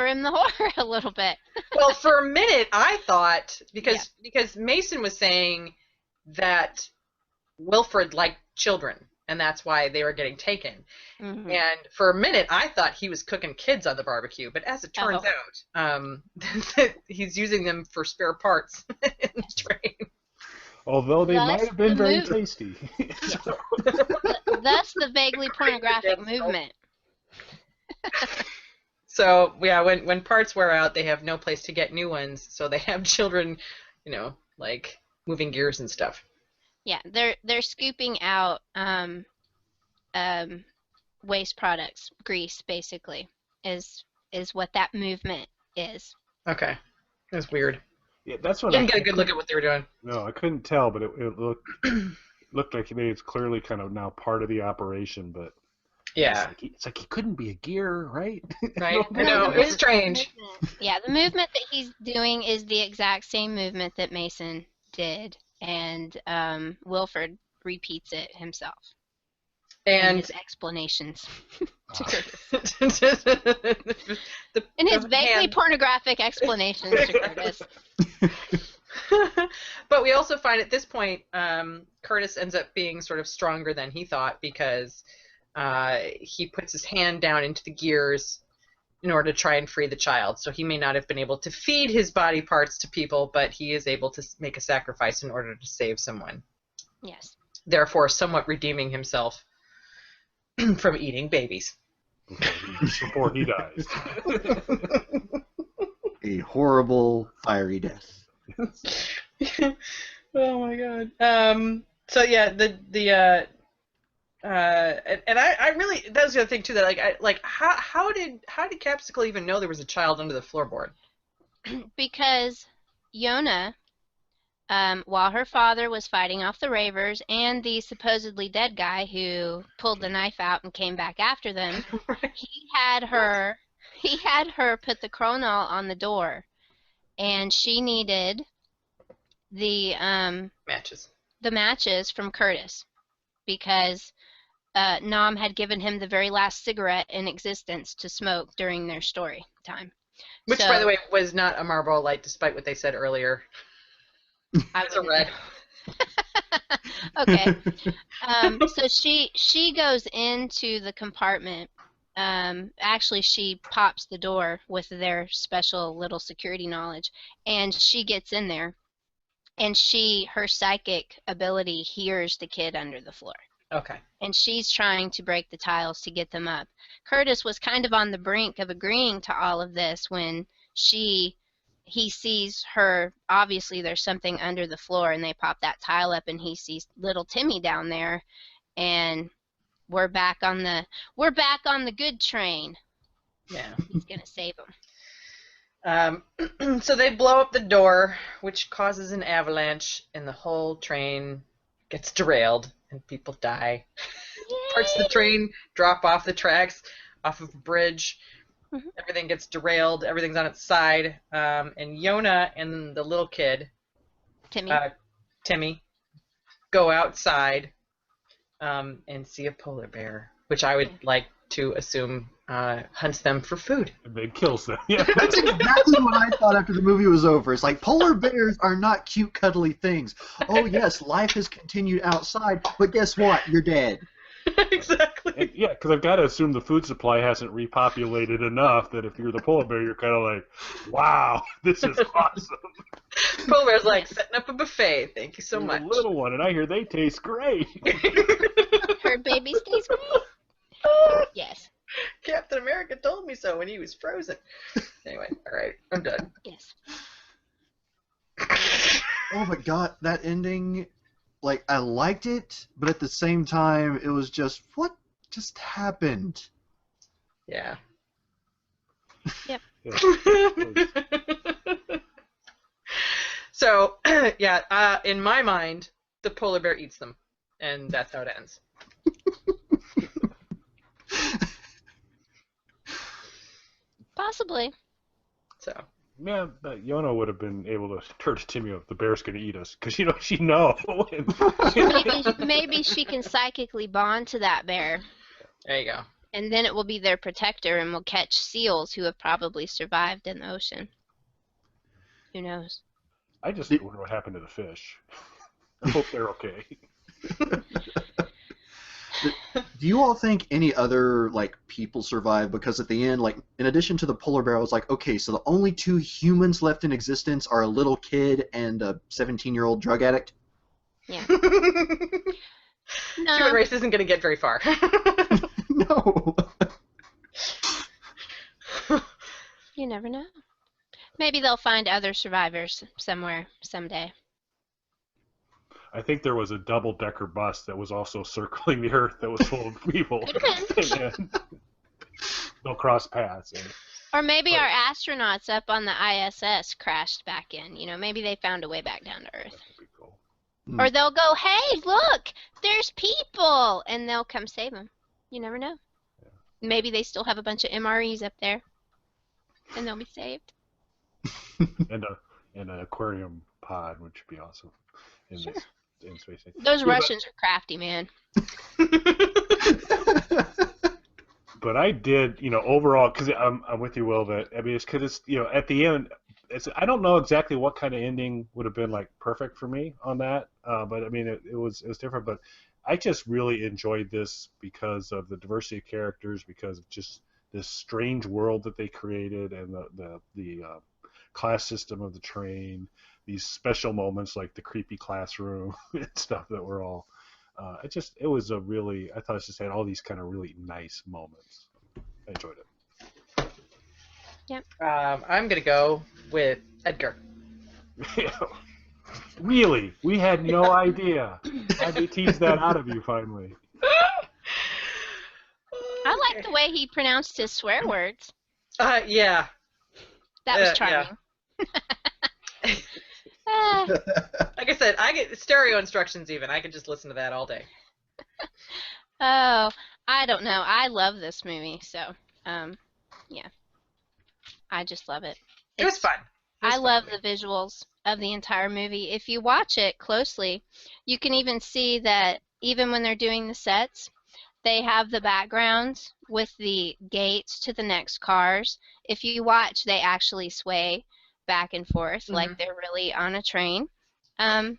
him the whore a little bit. Well, for a minute I thought, because Mason was saying that Wilfred liked children and that's why they were getting taken. Mm-hmm. And for a minute I thought he was cooking kids on the barbecue, but as it turns out, he's using them for spare parts in the train. Although they might have been very tasty. Thus the vaguely pornographic movement. So, yeah, when parts wear out, they have no place to get new ones, so they have children, like moving gears and stuff. Yeah, they're scooping out waste products, grease, basically, is what that movement is. Okay. That's weird. Yeah, that's what you didn't get a good look at what they were doing. No, I couldn't tell, but it looked like it's clearly kind of now part of the operation, but yeah, it's like he couldn't be a gear, right? Right. No, it's strange. Yeah, the movement that he's doing is the exact same movement that Mason did, and Wilford repeats it himself. And his explanations to Curtis. In his vaguely pornographic explanations to Curtis. But we also find at this point, Curtis ends up being sort of stronger than he thought, because he puts his hand down into the gears in order to try and free the child. So he may not have been able to feed his body parts to people, but he is able to make a sacrifice in order to save someone. Yes. Therefore, somewhat redeeming himself from eating babies. Before he dies. A horrible, fiery death. Oh my god. So yeah, and I really, that was the other thing too, that how did Capsicle even know there was a child under the floorboard? Because Yona, while her father was fighting off the ravers and the supposedly dead guy who pulled the knife out and came back after them, right. he had her put the chronol on the door, and she needed the matches from Curtis, because Nam had given him the very last cigarette in existence to smoke during their story time. Which, by the way, was not a Marlboro Light, despite what they said earlier. It's a red. Okay. So she goes into the compartment. Actually, she pops the door with their special little security knowledge, and she gets in there, and her psychic ability hears the kid under the floor. Okay. And she's trying to break the tiles to get them up. Curtis was kind of on the brink of agreeing to all of this when she he sees her. Obviously, there's something under the floor, and they pop that tile up, and he sees little Timmy down there, and we're back on the good train. Yeah. He's gonna save him. So they blow up the door, which causes an avalanche, and the whole train gets derailed, and people die. Yay! Parts of the train drop off the tracks, off of a bridge. Mm-hmm. Everything gets derailed. Everything's on its side. And Yona and the little kid, Timmy, go outside and see a polar bear, which I would like to assume hunts them for food. And then kills them. Yeah. That's exactly what I thought after the movie was over. It's like, polar bears are not cute, cuddly things. Oh, yes, life has continued outside, but guess what? You're dead. Exactly. And, yeah, because I've got to assume the food supply hasn't repopulated enough that if you're the polar bear, you're kind of like, wow, this is awesome. Polar bear's like, setting up a buffet. Thank you so You're much. a little one, and I hear they taste great. Her babies taste great. Yes. Captain America told me so when he was frozen. Anyway, all right, I'm done. Yes. Oh my god, that ending, like, I liked it, but at the same time, it was just, what just happened? Yeah. Yep. So, yeah, in my mind, the polar bear eats them, and that's how it ends. Possibly. So. Yeah, but Yona would have been able to turn to Timmy up, the bear's going to eat us, because, she knows. Maybe she can psychically bond to that bear. There you go. And then it will be their protector and will catch seals who have probably survived in the ocean. Who knows? I just wonder what happened to the fish. I hope they're okay. Do you all think any other, like, people survive? Because at the end, like, in addition to the polar bear, I was like, okay, so the only two humans left in existence are a little kid and a 17-year-old drug addict? Yeah. No. Human race isn't going to get very far. No. You never know. Maybe they'll find other survivors somewhere someday. I think there was a double-decker bus that was also circling the Earth that was full of people. And they'll cross paths. Or maybe our astronauts up on the ISS crashed back in. Maybe they found a way back down to Earth. That would be cool. Or they'll go, hey, look, there's people, and they'll come save them. You never know. Yeah. Maybe they still have a bunch of MREs up there, and they'll be saved. And an aquarium pod, which would be awesome. In space. Those Russians are crafty, man. But I did, overall, because I'm with you, Will. That it's because it's at the end, I don't know exactly what kind of ending would have been like perfect for me on that, but it was different. But I just really enjoyed this because of the diversity of characters, because of just this strange world that they created, and the class system of the train. These special moments like the creepy classroom and stuff that were all, I thought it just had all these kind of really nice moments. I enjoyed it. Yep. I'm going to go with Edgar. Really? We had no idea. How'd they tease that out of you finally? I like the way he pronounced his swear words. Yeah. That was charming. Yeah. Like I said, I get stereo instructions even. I could just listen to that all day. Oh, I don't know. I love this movie, so, yeah. I just love it. It was fun. I love the visuals of the entire movie. If you watch it closely, you can even see that even when they're doing the sets, they have the backgrounds with the gates to the next cars. If you watch, they actually sway back and forth like they're really on a train. I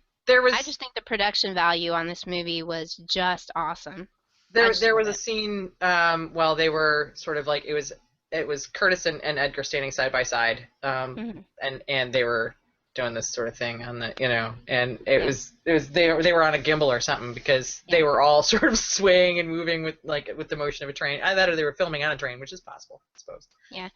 just think the production value on this movie was just awesome. There was a scene while they were sort of like, it was Curtis and Edgar standing side by side, and they were doing this sort of thing on the, and it was they were on a gimbal or something because they were all sort of swaying and moving with the motion of a train. I thought they were filming on a train, which is possible, I suppose. Yeah.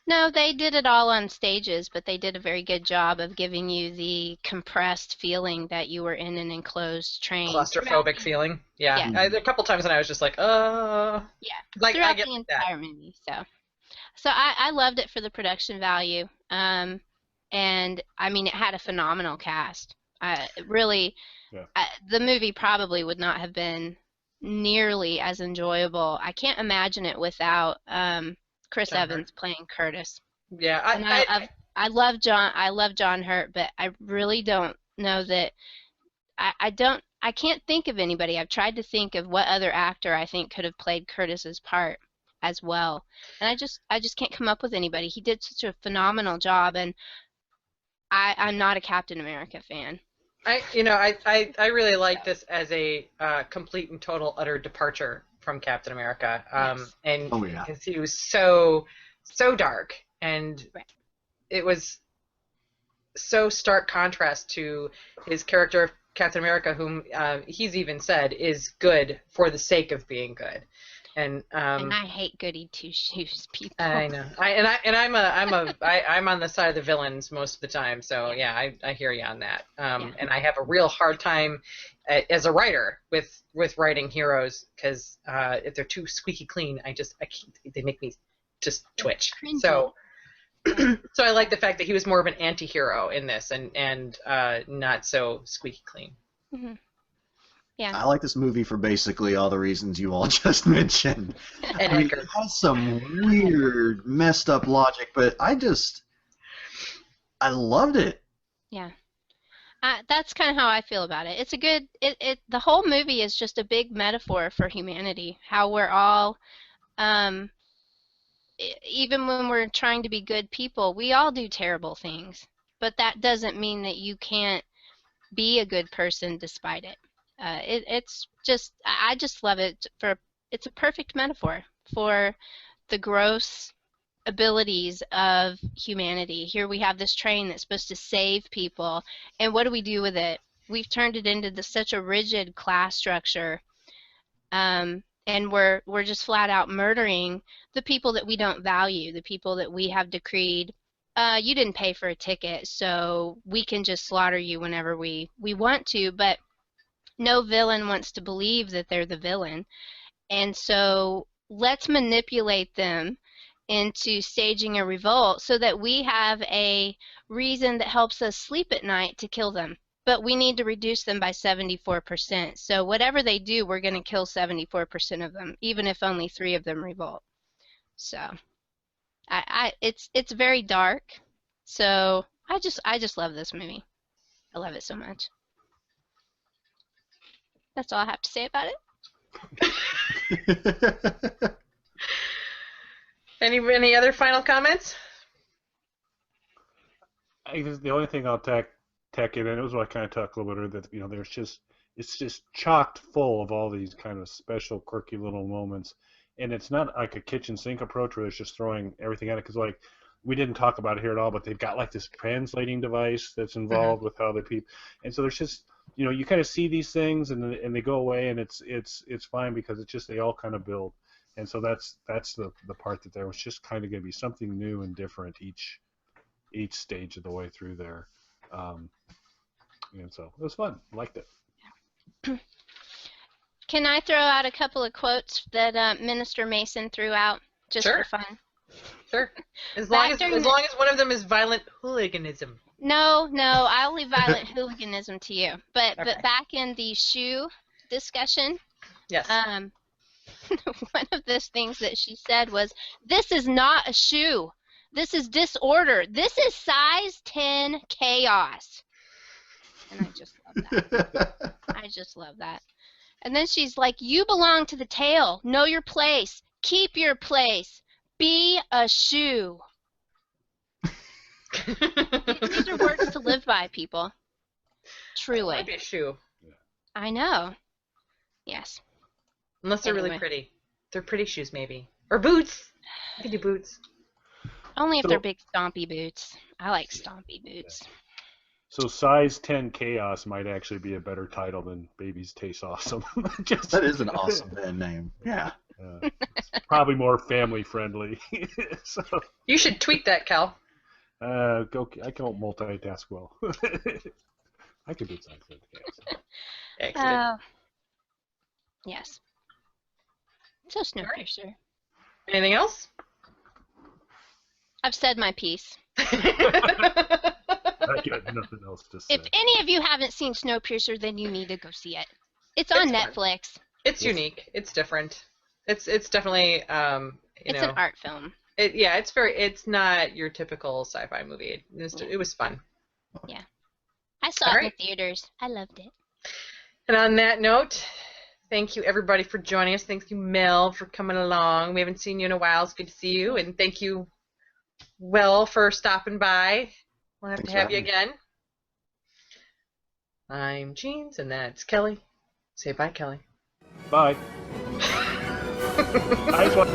No, they did it all on stages, but they did a very good job of giving you the compressed feeling that you were in an enclosed train. Claustrophobic feeling. Yeah. A couple times and I was just like, yeah. Like, throughout I get the entire movie. So I loved it for the production value. And I mean, it had a phenomenal cast. The movie probably would not have been nearly as enjoyable. I can't imagine it without Chris Evans playing Curtis. Yeah, I love John Hurt, but I really don't know that. I can't think of anybody. I've tried to think of what other actor I think could have played Curtis's part as well, and I just can't come up with anybody. He did such a phenomenal job, and I'm not a Captain America fan. I really like this as a complete and total utter departure from Captain America. And because he was so dark, and it was so stark contrast to his character of Captain America, whom he's even said is good for the sake of being good. And I hate goody two shoes people. I know. I'm on the side of the villains most of the time. So yeah, I hear you on that. And I have a real hard time as a writer with writing heroes because if they're too squeaky clean, they make me just twitch. So so I like the fact that he was more of an anti-hero in this and not so squeaky clean. Mm-hmm. Yeah. I like this movie for basically all the reasons you all just mentioned. It has some weird, messed up logic, but I loved it. Yeah. That's kind of how I feel about it. It's a good, the whole movie is just a big metaphor for humanity, how we're all, even when we're trying to be good people, we all do terrible things, but that doesn't mean that you can't be a good person despite it. It's just, I just love it it's a perfect metaphor for the gross abilities of humanity. Here we have this train that's supposed to save people, and what do we do with it? We've turned it into such a rigid class structure, and we're just flat out murdering the people that we don't value, the people that we have decreed, you didn't pay for a ticket, so we can just slaughter you whenever we want to, but no villain wants to believe that they're the villain, and so let's manipulate them into staging a revolt so that we have a reason that helps us sleep at night to kill them. But we need to reduce them by 74%. So whatever they do, we're going to kill 74% of them, even if only 3 of them revolt. So it's very dark. So I just love this movie. I love it so much. That's all I have to say about it. Any other final comments? I guess the only thing I'll tack in, and it was what I kind of talked a little bit earlier, that it's just chocked full of all these kind of special, quirky little moments, and it's not like a kitchen sink approach where it's just throwing everything at it, because like we didn't talk about it here at all, but they've got like this translating device that's involved with how they peep, and so there's just you kind of see these things and they go away, and it's fine because it's just they all kind of build. And so that's the part that there was just kind of going to be something new and different each stage of the way through there, and so it was fun. I liked it. Can I throw out a couple of quotes that Minister Mason threw out just for fun? Sure. As long as one of them is violent hooliganism. No, I'll leave violent hooliganism to you. But back in the shoe discussion, yes. One of those things that she said was, "This is not a shoe. This is disorder. This is size 10 chaos." And I just love that. I just love that. And then she's like, "You belong to the tail. Know your place. Keep your place. Be a shoe." These are words to live by, people. Truly. Might be a shoe. I know. Yes. Unless they're really pretty. They're pretty shoes, maybe. Or boots. You can do boots. Only if they're big stompy boots. I like stompy boots. So size 10 chaos might actually be a better title than Babies Taste Awesome. That is an awesome band name. Yeah. It's probably more family friendly. So, You should tweet that, Cal. I can't multitask well. I could do size 10 chaos. Excellent. Yes. So Snowpiercer. Anything else? I've said my piece. I got nothing else to say. If any of you haven't seen Snowpiercer, then you need to go see it. It's on Netflix. It's unique. It's different. It's definitely it's an art film. It's not your typical sci-fi movie. It was fun. Yeah. I saw it in the theaters. I loved it. And on that note, thank you everybody for joining us. Thank you, Mel, for coming along. We haven't seen you in a while. It's good to see you. And thank you, Will, for stopping by. We'll have to have you again. I'm Jeans, and that's Kelly. Say bye, Kelly. Bye. I just want